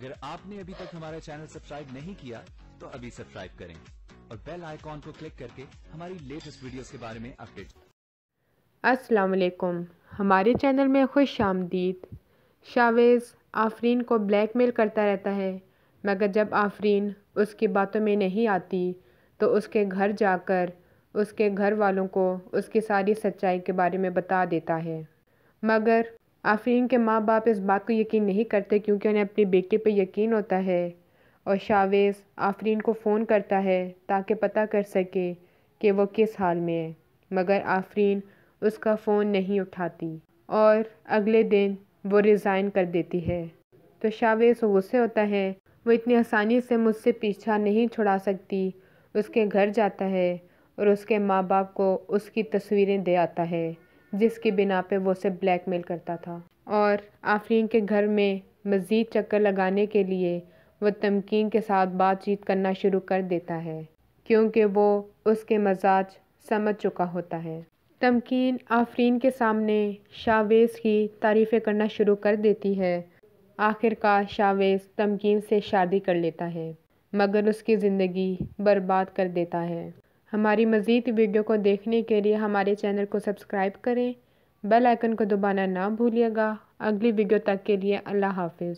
अगर आपने अभी तक हमारा चैनल सब्सक्राइब नहीं किया तो अभी सब्सक्राइब करें और बेल आइकॉन को क्लिक करके हमारी लेटेस्ट वीडियोस के बारे में अपडेट। अस्सलाम वालेकुम, हमारे चैनल में खुश आमदीद। शावेज़ आफरीन को ब्लैकमेल करता रहता है, मगर जब आफरीन उसकी बातों में नहीं आती तो उसके घर जाकर उसके घर वालों को उसकी सारी सच्चाई के बारे में बता देता है। मगर आफरीन के माँ बाप इस बात को यकीन नहीं करते क्योंकि उन्हें अपनी बेटी पर यकीन होता है और शावेज़ आफरीन को फ़ोन करता है ताकि पता कर सके कि वो किस हाल में है, मगर आफरीन उसका फ़ोन नहीं उठाती और अगले दिन वो रिज़ाइन कर देती है। तो शावेज़ गुस्से होता है, वो इतनी आसानी से मुझसे पीछा नहीं छुड़ा सकती। उसके घर जाता है और उसके माँ बाप को उसकी तस्वीरें दे आता है जिसकी बिना पे वो उसे ब्लैकमेल करता था। और आफरीन के घर में मज़ीद चक्कर लगाने के लिए वो तमकीन के साथ बातचीत करना शुरू कर देता है क्योंकि वो उसके मजाज समझ चुका होता है। तमकीन आफरीन के सामने शावेज़ की तारीफ़ें करना शुरू कर देती है। आखिरकार शावेज़ तमकीन से शादी कर लेता है मगर उसकी ज़िंदगी बर्बाद कर देता है। हमारी मज़ीद वीडियो को देखने के लिए हमारे चैनल को सब्सक्राइब करें, बेल आइकन को दबाना ना भूलिएगा। अगली वीडियो तक के लिए अल्लाह हाफ़िज़।